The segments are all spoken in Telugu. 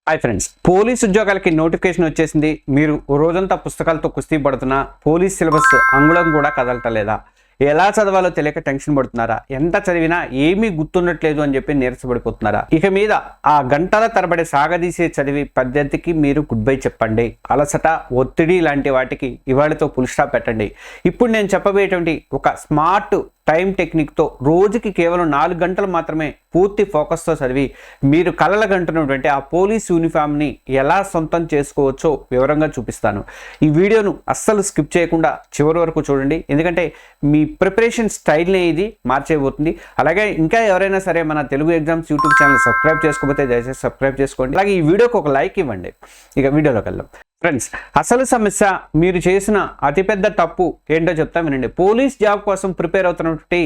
హాయ్ ఫ్రెండ్స్, పోలీస్ ఉద్యోగాలకి నోటిఫికేషన్ వచ్చేసింది. మీరు రోజంతా పుస్తకాలతో కుస్తీ పడుతున్నా పోలీస్ సిలబస్ అంగుళం కూడా కదలటలేదా? ఎలా చదవాలో తెలియక టెన్షన్ పడుతున్నారా? ఎంత చదివినా ఏమీ గుర్తుండట్లేదు అని చెప్పి నీరసపడిపోతున్నారా? ఇక మీద ఆ గంటల తరబడి సాగదీసే చదివి పద్ధతికి మీరు గుడ్ బై చెప్పండి. అలసట, ఒత్తిడి లాంటి వాటికి ఇవాళతో ఫుల్ స్టాప్ పెట్టండి. ఇప్పుడు నేను చెప్పబోయేటువంటి ఒక స్మార్ట్ టైం టెక్నిక్తో రోజుకి కేవలం 4 గంటలు మాత్రమే పూర్తి ఫోకస్తో చదివి మీరు కలలుగంటున్నటువంటి ఆ పోలీస్ యూనిఫామ్ని ఎలా సొంతం చేసుకోవచ్చో వివరంగా చూపిస్తాను. ఈ వీడియోను అస్సలు స్కిప్ చేయకుండా చివరి వరకు చూడండి, ఎందుకంటే మీ ప్రిపరేషన్ స్టైల్నే ఇది మార్చేయబోతుంది. అలాగే ఇంకా ఎవరైనా సరే మన Telugu exams YouTube channel subscribe చేసుకోకపోతే దయచేసి సబ్స్క్రైబ్ చేసుకోండి. అలాగే ఈ వీడియోకి ఒక లైక్ ఇవ్వండి. ఇక వీడియోలోకి వెళ్దాం. ఫ్రెండ్స్, అసలు సమస్య మీరు చేసిన అతిపెద్ద తప్పు ఏంటో చెప్తా వినండి. పోలీస్ జాబ్ కోసం ప్రిపేర్ అవుతున్నటువంటి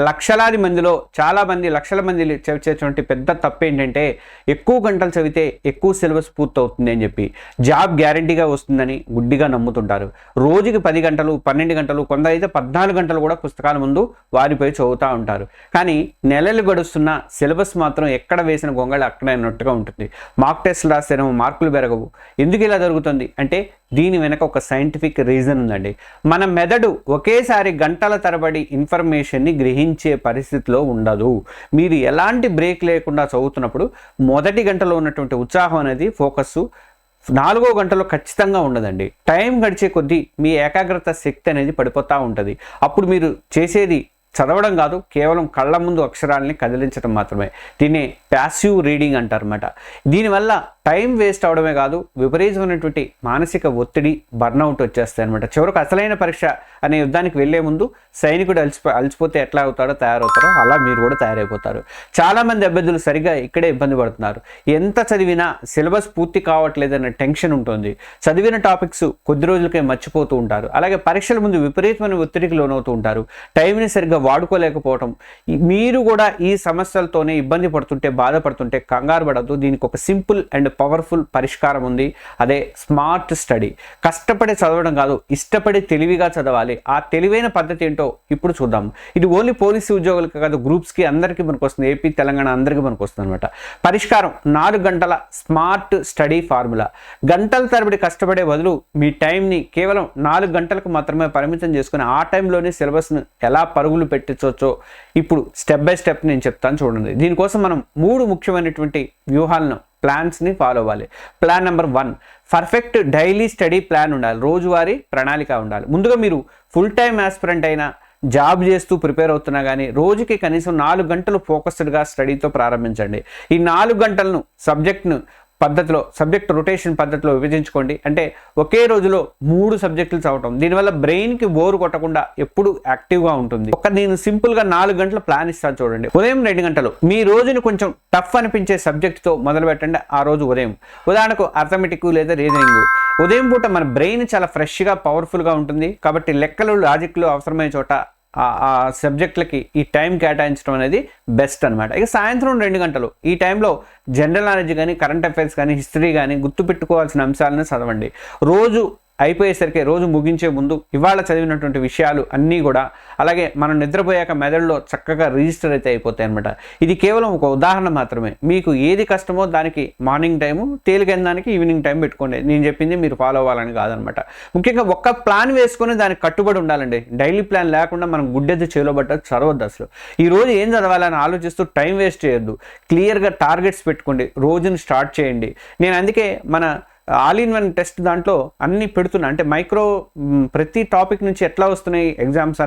లక్షలాది మందిలో చాలామంది లక్షల మంది చేసేటువంటి పెద్ద తప్పు ఏంటంటే ఎక్కువ గంటలు చదివితే ఎక్కువ సిలబస్ పూర్తవుతుంది అని చెప్పి జాబ్ గ్యారంటీగా వస్తుందని గుడ్డిగా నమ్ముతుంటారు. రోజుకి 10 గంటలు 12 గంటలు కొందరైతే 14 గంటలు కూడా పుస్తకాల ముందు వారిపై చదువుతూ ఉంటారు. కానీ నెలలు గడుస్తున్న సిలబస్ మాత్రం ఎక్కడ వేసిన గొంగళి అక్కడ అన్నట్టుగా ఉంటుంది. మాక్ టెస్ట్లు రాస్తేనేమో మార్కులు పెరగవు. ఎందుకు ఇలా జరుగుతుంది అంటే దీని వెనక ఒక సైంటిఫిక్ రీజన్ ఉందండి. మన మెదడు ఒకేసారి గంటల తరబడి ఇన్ఫర్మేషన్ని గ్రహించే పరిస్థితిలో ఉండదు. మీరు ఎలాంటి బ్రేక్ లేకుండా చదువుతున్నప్పుడు మొదటి గంటలో ఉన్నటువంటి ఉత్సాహం అనేది ఫోకస్ 4వ గంటలో ఖచ్చితంగా ఉండదండి. టైం గడిచే కొద్దీ మీ ఏకాగ్రత శక్తి అనేది పడిపోతూ ఉంటుంది. అప్పుడు మీరు చేసేది చదవడం కాదు, కేవలం కళ్ళ ముందు అక్షరాలని కదిలించడం మాత్రమే. దీన్ని ప్యాసివ్ రీడింగ్ అంటారన్నమాట. దీనివల్ల టైం వేస్ట్ అవడమే కాదు, విపరీతమైనటువంటి మానసిక ఒత్తిడి, బర్న్అవుట్ వచ్చేస్తాయి అనమాట. చివరకు అసలైన పరీక్ష అనే యుద్ధానికి వెళ్లే ముందు సైనికుడు అలసిపోతే ఎట్లా తయారవుతారో అలా మీరు కూడా తయారైపోతారు. చాలామంది అభ్యర్థులు సరిగ్గా ఇక్కడే ఇబ్బంది పడుతున్నారు. ఎంత చదివినా సిలబస్ పూర్తి కావట్లేదన్న టెన్షన్ ఉంటుంది. చదివిన టాపిక్స్ కొద్ది రోజులకే మర్చిపోతూ ఉంటారు. అలాగే పరీక్షల ముందు విపరీతమైన ఒత్తిడికి లోనవుతూ ఉంటారు. టైంని సరిగ్గా వాడుకోలేకపోవటం. మీరు కూడా ఈ సమస్యలతోనే ఇబ్బంది పడుతుంటే, బాధపడుతుంటే కంగారు పడద్దు. దీనికి ఒక సింపుల్ అండ్ పవర్ఫుల్ పరిష్కారం ఉంది. అదే స్మార్ట్ స్టడీ. కష్టపడి చదవడం కాదు, ఇష్టపడి తెలివిగా చదవాలి. ఆ తెలివైన పద్ధతి ఏంటో ఇప్పుడు చూద్దాం. ఇది ఓన్లీ పోలీసు ఉద్యోగులకి కాదు, గ్రూప్స్కి అందరికీ మనకు వస్తుంది. ఏపీ, తెలంగాణ అందరికీ మనకు వస్తుంది అనమాట. పరిష్కారం 4 గంటల స్మార్ట్ స్టడీ ఫార్ములా. గంటల తరబడి కష్టపడే బదులు మీ టైంని కేవలం 4 గంటలకు మాత్రమే పరిమితం చేసుకుని ఆ టైంలోనే సిలబస్ను ఎలా పరుగులు పెట్టించవచ్చో ఇప్పుడు స్టెప్ బై స్టెప్ నేను చెప్తాను చూడండి. దీనికోసం మనం 3 ముఖ్యమైనటువంటి వ్యూహాలను, ప్లాన్స్ని ఫాలో అవ్వాలి. Plan number 1, perfect daily study plan ఉండాలి. రోజువారీ ప్రణాళిక ఉండాలి. ముందుగా మీరు ఫుల్ టైమ్ ఆస్పిరెంట్ అయినా, జాబ్ చేస్తూ ప్రిపేర్ అవుతున్నా కానీ రోజుకి కనీసం 4 గంటలు ఫోకస్డ్గా స్టడీతో ప్రారంభించండి. ఈ 4 గంటలను సబ్జెక్ట్ రొటేషన్ పద్ధతిలో విభజించుకోండి. అంటే ఒకే రోజులో 3 సబ్జెక్టులు చదవటం. దీనివల్ల బ్రెయిన్కి బోరు కొట్టకుండా ఎప్పుడు యాక్టివ్గా ఉంటుంది. నేను సింపుల్గా 4 గంటల ప్లాన్ ఇస్తాను చూడండి. ఉదయం 2 గంటలు మీ రోజుని కొంచెం టఫ్ అనిపించే సబ్జెక్ట్తో మొదలు పెట్టండి. ఆ రోజు ఉదయం ఉదాహరణకు అర్థమెటిక్ లేదా రీజనింగ్. ఉదయం పూట మన బ్రెయిన్ చాలా ఫ్రెష్గా, పవర్ఫుల్గా ఉంటుంది. కాబట్టి లెక్కలు, లాజిక్లు అవసరమైన చోట ఆ సబ్జెక్టులకి ఈ టైం కేటాయించడం అనేది బెస్ట్ అనమాట. ఇక సాయంత్రం 2 గంటలు ఈ టైంలో జనరల్ నాలెడ్జ్ కానీ, కరెంట్ అఫైర్స్ కానీ, హిస్టరీ కానీ గుర్తుపెట్టుకోవాల్సిన అంశాలను చదవండి. రోజు అయిపోయేసరికి, రోజు ముగించే ముందు ఇవాళ చదివినటువంటి విషయాలు అన్నీ కూడా అలాగే మనం నిద్రపోయాక మెదడులో చక్కగా రిజిస్టర్ అయితే అయిపోతాయి అనమాట. ఇది కేవలం ఒక ఉదాహరణ మాత్రమే. మీకు ఏది కష్టమో దానికి మార్నింగ్ టైము, తేలికైన దానికి ఈవినింగ్ టైం పెట్టుకోండి. నేను చెప్పింది మీరు ఫాలో అవ్వాలని కాదనమాట. ముఖ్యంగా ఒక్క ప్లాన్ వేసుకొని దానికి కట్టుబడి ఉండాలండి. డైలీ ప్లాన్ లేకుండా మనం గుడ్డెద్దు చేలో పట్ట చదవద్దు. అసలు ఈ రోజు ఏం చదవాలని ఆలోచిస్తూ టైం వేస్ట్ చేయొద్దు. క్లియర్గా టార్గెట్స్ పెట్టుకోండి. రోజుని స్టార్ట్ చేయండి. నేను అందుకే మన ఆల్ ఇన్ వన్ టెస్ట్ దాంట్లో అన్ని పెడుతున్నా. అంటే ప్రతి టాపిక్ నుంచి ఎట్లా వస్తున్నాయి ఎగ్జామ్స్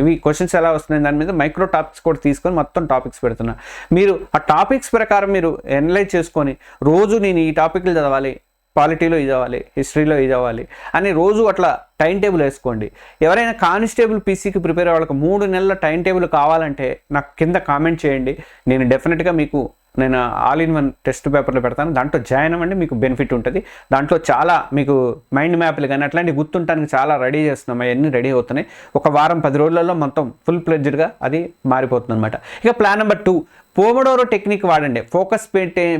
ఇవి క్వశ్చన్స్ ఎలా వస్తున్నాయి దాని మీద మైక్రో టాపిక్స్ కూడా తీసుకొని మొత్తం టాపిక్స్ పెడుతున్నా. మీరు ఆ టాపిక్స్ ప్రకారం మీరు అనలైజ్ చేసుకొని రోజు నేను ఈ టాపిక్లు చదవాలి, పాలిటీలో ఇది అవ్వాలి, హిస్టరీలో ఇది అవ్వాలి అని రోజు అట్లా టైం టేబుల్ వేసుకోండి. ఎవరైనా కానిస్టేబుల్ పీసీకి ప్రిపేర్ అవ్వాలి 3 నెలల టైం టేబుల్ కావాలంటే నాకు కింద కామెంట్ చేయండి. నేను డెఫినెట్గా నేను ఆల్ ఇన్ వన్ టెస్ట్ పేపర్లో పెడతాను. దాంట్లో జాయిన్ అవ్వండి, మీకు బెనిఫిట్ ఉంటుంది. దాంట్లో చాలా మీకు మైండ్ మ్యాప్లు కానీ అట్లాంటివి గుర్తుంటానికి చాలా రెడీ చేస్తున్నాం. అవన్నీ రెడీ అవుతున్నాయి. ఒక వారం 10 రోజులలో మొత్తం ఫుల్ ప్లెడ్జ్డ్గా అది మారిపోతుంది అనమాట. ఇక ప్లాన్ నెంబర్ 2, పోమోడోరో టెక్నిక్ వాడండి. ఫోకస్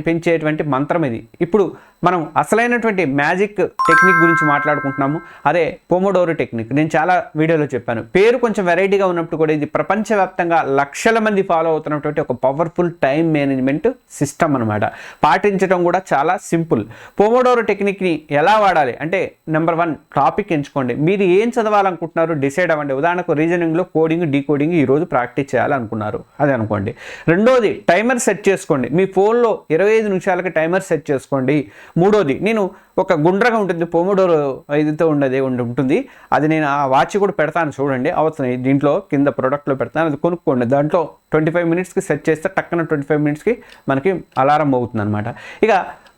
పెంచేటువంటి మంత్రం ఇది. ఇప్పుడు మనం అసలైనటువంటి మ్యాజిక్ టెక్నిక్ గురించి మాట్లాడుకుంటున్నాము. అదే పోమోడోరో టెక్నిక్. నేను చాలా వీడియోలో చెప్పాను. పేరు కొంచెం వెరైటీగా ఉన్నప్పుడు కూడా ఇది ప్రపంచవ్యాప్తంగా లక్షల మంది ఫాలో అవుతున్నటువంటి ఒక పవర్ఫుల్ టైం మేనేజ్మెంట్ సిస్టమ్ అనమాట. పాటించడం కూడా చాలా సింపుల్. పోమోడోరో టెక్నిక్ని ఎలా వాడాలి అంటే, నెంబర్ 1 టాపిక్ ఎంచుకోండి. మీరు ఏం చదవాలనుకుంటున్నారు డిసైడ్ అవ్వండి. ఉదాహరణకు రీజనింగ్లో కోడింగ్ డీకోడింగ్ ఈరోజు ప్రాక్టీస్ చేయాలనుకున్నారు, అది అనుకోండి. రెండోది టైమర్ సెట్ చేసుకోండి. మీ ఫోన్లో 25 నిమిషాలకి టైమర్ సెట్ చేసుకోండి. మూడోది, నేను ఒక గుండ్రగా ఉంటుంది పోమోడోరో ఇదితో ఉంటుంది, అది నేను ఆ వాచ్ కూడా పెడతాను చూడండి, అవుతుంది దీంట్లో కింద ప్రోడక్ట్లో పెడతాను, అది కొనుక్కోండి. దాంట్లో 25 మినిట్స్కి సెట్ చేస్తే టక్కున 25 మినిట్స్కి మనకి అలారం అవుతుంది అనమాట. ఇక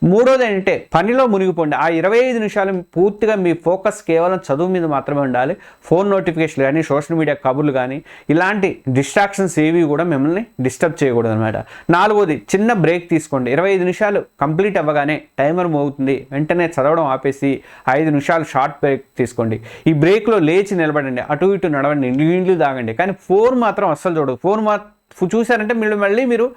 మూడోది ఏంటంటే పనిలో మునిగిపోండి. ఆ 25 నిమిషాలు పూర్తిగా మీ ఫోకస్ కేవలం చదువు మీద మాత్రమే ఉండాలి. ఫోన్ నోటిఫికేషన్లు కానీ, సోషల్ మీడియా కబుర్లు కానీ, ఇలాంటి డిస్ట్రాక్షన్స్ ఏవి కూడా మిమ్మల్ని డిస్టర్బ్ చేయకూడదు అనమాట. నాలుగోది, చిన్న బ్రేక్ తీసుకోండి. 25 నిమిషాలు కంప్లీట్ అవ్వగానే టైమర్ మోగుతుంది, వెంటనే చదవడం ఆపేసి 5 నిమిషాలు షార్ట్ బ్రేక్ తీసుకోండి. ఈ బ్రేక్లో లేచి నిలబడండి, అటు ఇటు నడవండి, నీళ్లు తాగండి. కానీ ఫోన్ మాత్రం అస్సలు చూడదు. ఫోన్ చూసారంటే మళ్ళీ మీరు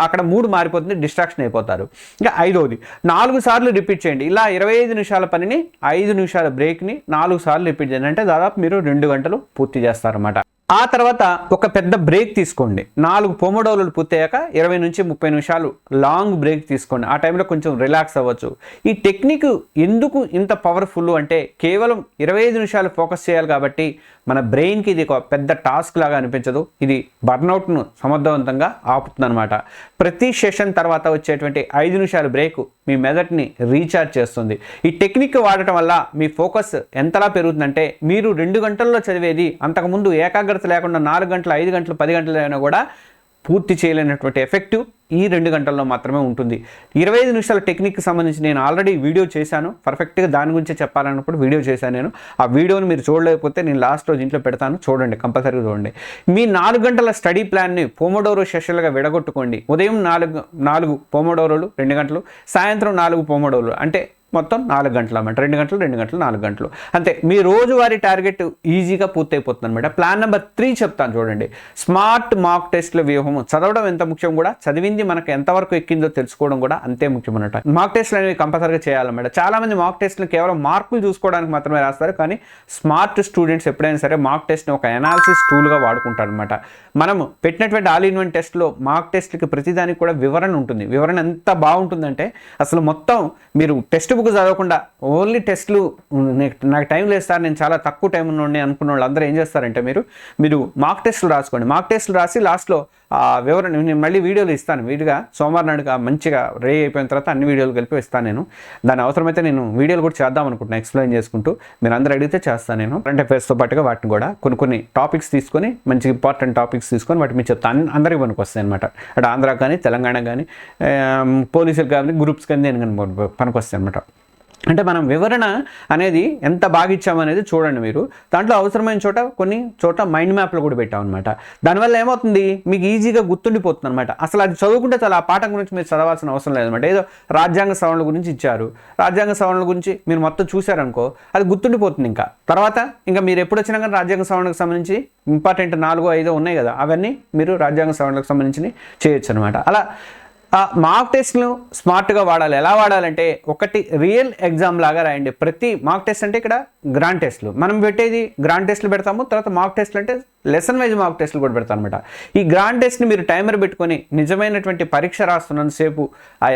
అక్కడ మూడ్ మారిపోతుంది, డిస్ట్రాక్షన్ అయిపోతారు. ఇంకా ఐదోది, 4 సార్లు రిపీట్ చేయండి. ఇలా 25 నిమిషాల పనిని 5 నిమిషాల బ్రేక్ని 4 సార్లు రిపీట్ చేయండి. అంటే దాదాపు మీరు 2 గంటలు పూర్తి చేస్తారన్నమాట. ఆ తర్వాత ఒక పెద్ద బ్రేక్ తీసుకోండి. 4 పోమోడోరోలు పూర్తయ్యాక 20 నుంచి 30 నిమిషాలు లాంగ్ బ్రేక్ తీసుకోండి. ఆ టైంలో కొంచెం రిలాక్స్ అవ్వచ్చు. ఈ టెక్నిక్ ఎందుకు ఇంత పవర్ఫుల్ అంటే, కేవలం 25 నిమిషాలు ఫోకస్ చేయాలి కాబట్టి మన బ్రెయిన్కి ఇది ఒక పెద్ద టాస్క్ లాగా అనిపించదు. ఇది బర్న్అవుట్ను సమర్థవంతంగా ఆపుతుందన్నమాట. ప్రతి సెషన్ తర్వాత వచ్చేటువంటి 5 నిమిషాల బ్రేక్ మీ మెదడుని రీఛార్జ్ చేస్తుంది. ఈ టెక్నిక్ వాడటం వల్ల మీ ఫోకస్ ఎంతలా పెరుగుతుందంటే, మీరు 2 గంటల్లో చదివేది అంతకుముందు ఏకాగ్రత లేకుండా 4 గంటలు, 5 గంటలు, 10 గంటలు అయినా కూడా పూర్తి చేయలేనటువంటి ఎఫెక్టివ్ ఈ 2 గంటల్లో మాత్రమే ఉంటుంది. 25 నిమిషాల టెక్నిక్కి సంబంధించి నేను ఆల్రెడీ వీడియో చేశాను. పర్ఫెక్ట్గా దాని గురించి చెప్పాలన్నప్పుడు వీడియో చేశాను నేను. ఆ వీడియోని మీరు చూడలేకపోతే నేను లాస్ట్ రోజు ఇంట్లో పెడతాను, చూడండి, కంపల్సరీగా చూడండి. మీ 4 గంటల స్టడీ ప్లాన్ని పోమోడోరో సెషన్లుగా విడగొట్టుకోండి. ఉదయం 4 పోమోడోరోలు 2 గంటలు, సాయంత్రం 4 పోమోడోరోలు, అంటే మొత్తం 4 గంటలు అన్నమాట. 2 గంటలు 2 గంటలు 4 గంటలు అంతే. మీ రోజువారీ టార్గెట్ ఈజీగా పూర్తయిపోతుంది అనమాట. ప్లాన్ నెంబర్ 3 చెప్తాను చూడండి. స్మార్ట్ మాక్ టెస్ట్ల వ్యూహము. చదవడం ఎంత ముఖ్యం కూడా, చదివింది మనకు ఎంతవరకు ఎక్కిందో తెలుసుకోవడం కూడా అంతే ముఖ్యం అన్నమాట. మాక్ టెస్ట్లు అనేవి కంపల్సరీగా చేయాలన్నమాట. చాలా మంది మాక్ టెస్ట్లు కేవలం మార్కులు చూసుకోవడానికి మాత్రమే రాస్తారు. కానీ స్మార్ట్ స్టూడెంట్స్ ఎప్పుడైనా సరే మాక్ టెస్ట్ని ఒక అనాలిసిస్ టూల్గా వాడుకుంటారు అనమాట. మనము పెట్టినటువంటి ఆల్ ఇన్ వన్ టెస్ట్లో మాక్ టెస్ట్లకి ప్రతిదానికి కూడా వివరణ ఉంటుంది. వివరణ ఎంత బాగుంటుందంటే, అసలు మొత్తం మీరు టెస్ట్ బుక్ చదవకుండా ఓన్లీ టెస్ట్లు, నాకు టైం లేదు సార్, నేను చాలా తక్కువ టైం ఉన్నాను అనుకున్న వాళ్ళు అందరూ ఏం చేస్తారంటే, మీరు మాక్ టెస్ట్లు రాసుకోండి. మాక్ టెస్ట్లు రాసి లాస్ట్లో ఆ వివరణ నేను మళ్ళీ వీడియోలు ఇస్తాను. వీడియోగా సోమవారం నాడుగా మంచిగా అయిపోయిన తర్వాత అన్ని వీడియోలు కలిపి ఇస్తాను నేను. దాని అవసరమైతే నేను వీడియోలు కూడా చేద్దాం అనుకుంటున్నాను, ఎక్స్ప్లెయిన్ చేసుకుంటూ. మీరు అందరూ అడిగితే చేస్తాను నేను. కరెంట్ అఫైర్స్తో పాటుగా వాటిని కూడా కొన్ని టాపిక్స్ తీసుకొని, మంచి ఇంపార్టెంట్ టాపిక్స్ తీసుకొని వాటి మీద చెప్తాను. అందరికీ పనికి వస్తాయి అనమాట. అటు ఆంధ్రాకి కానీ, తెలంగాణ కానీ, పోలీసులు కానీ, గ్రూప్స్ కానీ, నేను కానీ పనికి వస్తాయి అనమాట. అంటే మనం వివరణ అనేది ఎంత బాగా ఇచ్చామనేది చూడండి మీరు. దాంట్లో అవసరమైన కొన్ని చోట మైండ్ మ్యాప్లో కూడా పెట్టామన్నమాట. దానివల్ల ఏమవుతుంది, మీకు ఈజీగా గుర్తుండిపోతుంది అనమాట. అసలు అది చదువుకుంటే చాలా ఆ పాఠం గురించి మీరు చదవాల్సిన అవసరం లేదనమాట. ఏదో రాజ్యాంగ సవరణల గురించి ఇచ్చారు, రాజ్యాంగ సవరణల గురించి మీరు మొత్తం చూశారనుకో, అది గుర్తుండిపోతుంది. ఇంకా మీరు ఎప్పుడు వచ్చినా కానీ రాజ్యాంగ సవరణకు సంబంధించి ఇంపార్టెంట్ 4-5 ఉన్నాయి కదా, అవన్నీ మీరు రాజ్యాంగ సవరణలకు సంబంధించి చేయొచ్చు అనమాట. అలా మాక్ టెస్ట్ను స్మార్ట్గా వాడాలి. ఎలా వాడాలంటే, ఒకటి రియల్ ఎగ్జామ్ లాగా రాయండి. ప్రతి మాక్ టెస్ట్ అంటే ఇక్కడ గ్రాండ్ టెస్ట్లు మనం పెట్టేది, గ్రాండ్ టెస్ట్లు పెడతాము. తర్వాత మాక్ టెస్ట్లు అంటే లెసన్ వైజ్ మాక్ టెస్ట్లు కూడా పెడతాను అనమాట. ఈ గ్రాండ్ టెస్ట్ని మీరు టైమర్ పెట్టుకొని నిజమైనటువంటి పరీక్ష రాస్తున్నంతసేపు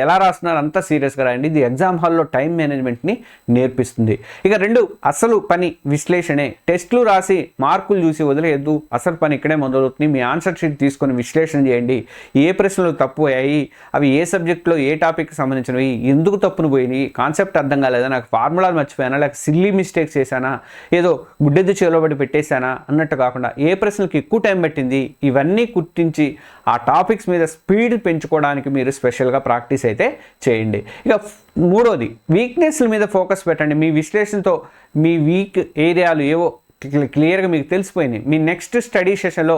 ఎలా రాస్తున్నారు అంతా సీరియస్గా రాయండి. ఇది ఎగ్జామ్ హాల్లో టైం మేనేజ్మెంట్ని నేర్పిస్తుంది. ఇక 2, అసలు పని విశ్లేషణే. టెస్ట్లు రాసి మార్కులు చూసి వదిలేయద్దు. అసలు పని ఇక్కడే మొదలవుతుంది. మీ ఆన్సర్ షీట్ తీసుకొని విశ్లేషణ చేయండి. ఏ ప్రశ్నలు తప్పు అయ్యాయి, అవి ఏ సబ్జెక్ట్లో ఏ టాపిక్కి సంబంధించినవి, ఎందుకు తప్పును పోయినాయి, కాన్సెప్ట్ అర్థం కాలేదా, నాకు ఫార్ములాలు మర్చిపోయానా, లేక సిల్లీ మిస్టేక్స్ చేశానా, ఏదో గుడ్డెద్దు చేలోబడి పెట్టేశానా అన్నట్టు కాకుండా ఏ ప్రశ్నలకు ఎక్కువ టైం పట్టింది, ఇవన్నీ గుర్తించి ఆ టాపిక్స్ మీద స్పీడ్ పెంచుకోవడానికి మీరు స్పెషల్గా ప్రాక్టీస్ అయితే చేయండి. ఇక 3వది, వీక్నెస్ల మీద ఫోకస్ పెట్టండి. మీ విశ్లేషణతో మీ వీక్ ఏరియాలు ఏవో క్లియర్గా మీకు తెలిసిపోయినాయి. మీ నెక్స్ట్ స్టడీ సెషన్లో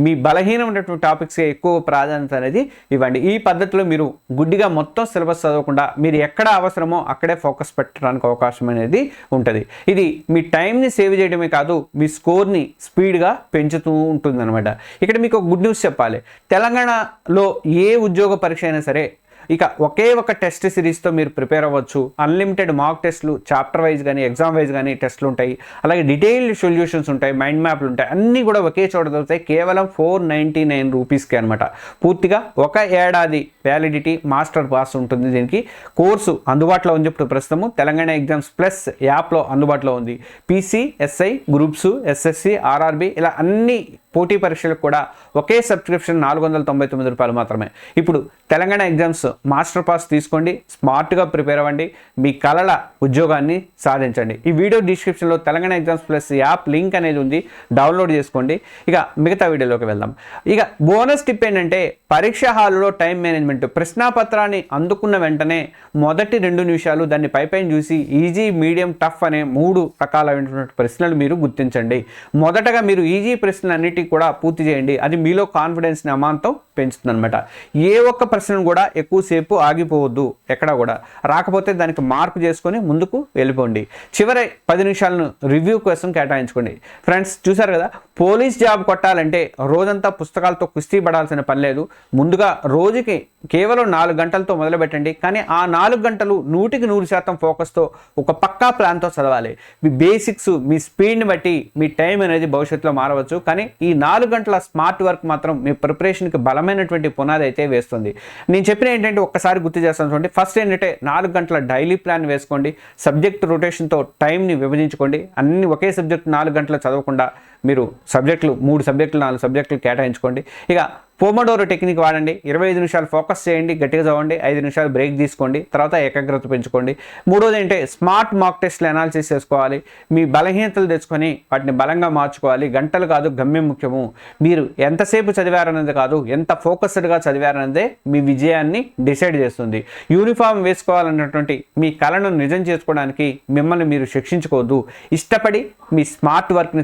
మీ బలహీనమైనటువంటి టాపిక్స్కి ఎక్కువ ప్రాధాన్యత అనేది ఇవ్వండి. ఈ పద్ధతిలో మీరు గుడ్డిగా మొత్తం సిలబస్ చదవకుండా మీరు ఎక్కడ అవసరమో అక్కడే ఫోకస్ పెట్టడానికి అవకాశం అనేది ఉంటుంది. ఇది మీ టైంని సేవ్ చేయడమే కాదు, మీ స్కోర్ని స్పీడ్గా పెంచుతూ ఉంటుందన్నమాట. ఇక్కడ మీకు ఒక గుడ్ న్యూస్ చెప్పాలి. తెలంగాణలో ఏ ఉద్యోగ పరీక్ష అయినా సరే ఇక ఒకే ఒక టెస్ట్ సిరీస్తో మీరు ప్రిపేర్ అవ్వచ్చు. అన్లిమిటెడ్ మాక్ టెస్ట్లు, చాప్టర్ వైజ్ కానీ ఎగ్జామ్ వైజ్ కానీ టెస్ట్లు ఉంటాయి. అలాగే డీటెయిల్డ్ సొల్యూషన్స్ ఉంటాయి, మైండ్ మ్యాప్లు ఉంటాయి. అన్నీ కూడా ఒకే చోట దొరుకుతాయి. కేవలం 499 రూపీస్కి అనమాట. పూర్తిగా ఒక ఏడాది వ్యాలిడిటీ, మాస్టర్ పాస్ ఉంటుంది. దీనికి కోర్సు అందుబాటులో ఉంది. ఇప్పుడు ప్రస్తుతము తెలంగాణ ఎగ్జామ్స్ ప్లస్ యాప్లో అందుబాటులో ఉంది. PC, SI, groups, SSC, RRB ఇలా అన్ని పోటీ పరీక్షలకు కూడా ఒకే సబ్స్క్రిప్షన్ 499 రూపాయలు మాత్రమే. ఇప్పుడు తెలంగాణ ఎగ్జామ్స్ మాస్టర్ పాస్ తీసుకోండి, స్మార్ట్గా ప్రిపేర్ అవ్వండి, మీ కలల ఉద్యోగాన్ని సాధించండి. ఈ వీడియో డిస్క్రిప్షన్లో Telangana exams plus app link అనేది ఉంది, డౌన్లోడ్ చేసుకోండి. ఇక మిగతా వీడియోలోకి వెళ్దాం. ఇక బోనస్ టిప్ ఏంటంటే పరీక్ష హాలులో టైం మేనేజ్మెంట్. ప్రశ్నాపత్రాన్ని అందుకున్న వెంటనే మొదటి 2 నిమిషాలు దాన్ని పైపైన చూసి ఈజీ, మీడియం, టఫ్ అనే 3 రకాలైనటువంటి ప్రశ్నలు మీరు గుర్తించండి. మొదటగా మీరు ఈజీ ప్రశ్నలన్నిటి కూడా పూర్తి చేయండి. అది మీలో కాన్ఫిడెన్స్ని అమాంతం పెంచుతుంది అనమాట. ఏ ఒక్క ప్రశ్నను కూడా ఎక్కువసేపు ఆగిపోవద్దు. ఎక్కడ కూడా రాకపోతే దానికి మార్పు చేసుకొని ముందుకు వెళ్ళిపోండి. చివరి 10 నిమిషాలను రివ్యూ కోసం కేటాయించుకోండి. ఫ్రెండ్స్ చూసారు కదా, పోలీస్ జాబ్ కొట్టాలంటే రోజంతా పుస్తకాలతో కుస్తీ పడాల్సిన పని లేదు. ముందుగా రోజుకి కేవలం 4 గంటలతో మొదలుపెట్టండి. కానీ ఆ 4 గంటలు 100% ఫోకస్తో ఒక పక్కా ప్లాన్తో చదవాలి. మీ బేసిక్స్, మీ స్పీడ్ని బట్టి మీ టైం అనేది భవిష్యత్తులో మారవచ్చు. కానీ ఈ 4 గంటల స్మార్ట్ వర్క్ మాత్రం మీ ప్రిపరేషన్కి బలమైనటువంటి పునాది అయితే వేస్తుంది. నేను చెప్పిన ఏంటంటే ఒక్కసారి గుర్తు చేస్తాను చూడండి. ఫస్ట్ ఏంటంటే 4 గంటల డైలీ ప్లాన్ వేసుకోండి. సబ్జెక్ట్ రొటేషన్తో టైంని విభజించుకోండి. అన్ని ఒకే సబ్జెక్ట్ 4 గంటలు చదవకుండా మీరు సబ్జెక్టులు 3 సబ్జెక్టులు 4 సబ్జెక్టులు కేటాయించుకోండి. ఇక పోమోడోరో టెక్నిక్ వాడండి. 25 నిమిషాలు ఫోకస్ చేయండి, గట్టిగా చదవండి. 5 నిమిషాలు బ్రేక్ తీసుకోండి, తర్వాత ఏకాగ్రత పెంచుకోండి. మూడోది ఏంటంటే స్మార్ట్ మాక్ టెస్ట్లు అనాలిసిస్ చేసుకోవాలి. మీ బలహీనతలు తెచ్చుకొని వాటిని బలంగా మార్చుకోవాలి. గంటలు కాదు, గమ్యం ముఖ్యము. మీరు ఎంతసేపు చదివారనేది కాదు, ఎంత ఫోకస్డ్గా చదివారనేదే మీ విజయాన్ని డిసైడ్ చేస్తుంది. యూనిఫామ్ వేసుకోవాలన్నటువంటి మీ కళను నిజం చేసుకోవడానికి మిమ్మల్ని మీరు శిక్షించుకోవద్దు. ఇష్టపడి మీ స్మార్ట్ వర్క్ని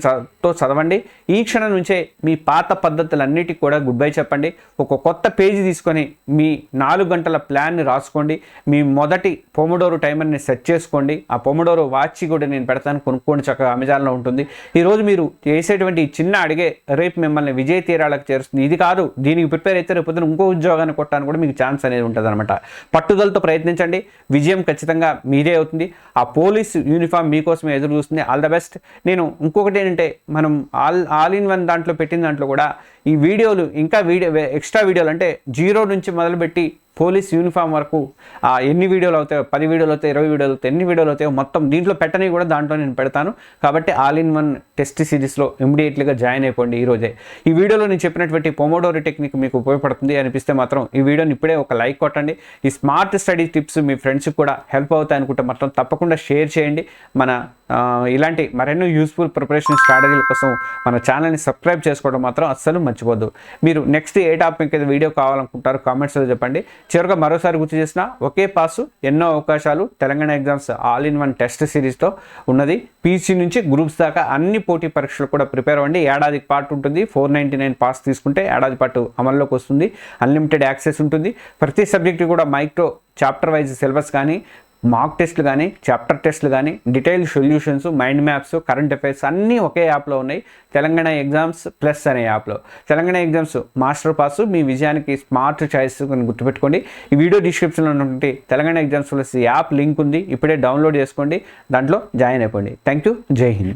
చదవండి. ఈ క్షణం నుంచే మీ పాత పద్ధతులన్నిటికీ కూడా గుడ్ బై చెప్పండి. ఒక కొత్త పేజీ తీసుకొని మీ 4 గంటల ప్లాన్ని రాసుకోండి. మీ మొదటి పోమోడోరో టైమర్ని సెట్ చేసుకోండి. ఆ పోమోడోరో వాచ్ కూడా నేను పెడతాను, కొనుక్కోండి, చక్కగా అమెజాన్లో ఉంటుంది. ఈరోజు మీరు చేసేటువంటి చిన్న అడిగే రేపు మిమ్మల్ని విజయ తీరాలకు చేరుస్తుంది. ఇది కాదు, దీనికి ప్రిపేర్ అయితే రేపు ఇంకో ఉద్యోగాన్ని కొట్టడానికి కూడా మీకు ఛాన్స్ అనేది ఉంటుంది అనమాట. పట్టుదలతో ప్రయత్నించండి, విజయం ఖచ్చితంగా మీదే అవుతుంది. ఆ పోలీస్ యూనిఫామ్ మీకోసమే ఎదురు చూస్తుంది. All the best. నేను ఇంకొకటి ఏంటంటే మనం ఆల్ ఇన్ వన్ దాంట్లో పెట్టిన దాంట్లో కూడా ఈ వీడియోలు ఇంకా ఎక్స్ట్రా వీడియోలు అంటే 0 నుంచి మొదలుపెట్టి పోలీస్ యూనిఫామ్ వరకు ఎన్ని వీడియోలు అవుతాయో, 10 వీడియోలు అవుతాయి, 20 వీడియోలు అవుతాయి, ఎన్ని వీడియోలు అవుతాయో మొత్తం దీంట్లో పెట్టని కూడా దాంట్లో నేను పెడతాను. కాబట్టి ఆల్ ఇన్ వన్ టెస్ట్ సిరీస్లో ఇమ్మీడియట్లీగా జాయిన్ అయిపోండి ఈరోజే. ఈ వీడియోలో నేను చెప్పినటువంటి పోమోడోరో టెక్నిక్ మీకు ఉపయోగపడుతుంది అనిపిస్తే మాత్రం ఈ వీడియోని ఇప్పుడే ఒక లైక్ కొట్టండి. ఈ స్మార్ట్ స్టడీ టిప్స్ మీ ఫ్రెండ్స్కి కూడా హెల్ప్ అవుతాయి అనుకుంటే మాత్రం తప్పకుండా షేర్ చేయండి. మన ఇలాంటి మరెన్నో యూస్ఫుల్ ప్రిపరేషన్ స్ట్రాటజీల కోసం మన ఛానల్ని సబ్స్క్రైబ్ చేసుకోవడం మాత్రం అస్సలు మర్చిపోద్దు. మీరు నెక్స్ట్ ఏ టాపిక్ అయితే వీడియో కావాలనుకుంటారో కామెంట్స్లో చెప్పండి. చివరిగా మరోసారి గుర్తు చేసిన ఒకే పాసు ఎన్నో అవకాశాలు Telangana exams all in one test సిరీస్తో ఉన్నది. పీసీ నుంచి గ్రూప్స్ దాకా అన్ని పోటీ పరీక్షలు కూడా ప్రిపేర్ అవ్వండి. ఏడాదికి పాటు ఉంటుంది. 499 పాస్ తీసుకుంటే ఏడాది పాటు అమల్లోకి వస్తుంది. అన్లిమిటెడ్ యాక్సెస్ ఉంటుంది. ప్రతి సబ్జెక్టు కూడా మైక్రో చాప్టర్ వైజ్ సిలబస్ కానీ, మాక్ టెస్ట్లు కానీ, చాప్టర్ టెస్ట్లు కానీ, detailed solutions, mind maps, current affairs అన్నీ ఒకే యాప్లో ఉన్నాయి. తెలంగాణ ఎగ్జామ్స్ ప్లస్ అనే యాప్లో. తెలంగాణ ఎగ్జామ్స్ మాస్టర్ పాస్ మీ విజయానికి స్మార్ట్ చాయిస్ అని గుర్తుపెట్టుకోండి. ఈ వీడియో డిస్క్రిప్షన్లో ఉన్నటువంటి Telangana exams plus app link ఉంది, ఇప్పుడే డౌన్లోడ్ చేసుకోండి, దాంట్లో జాయిన్ అయిపోండి. Thank you. జై హింద్.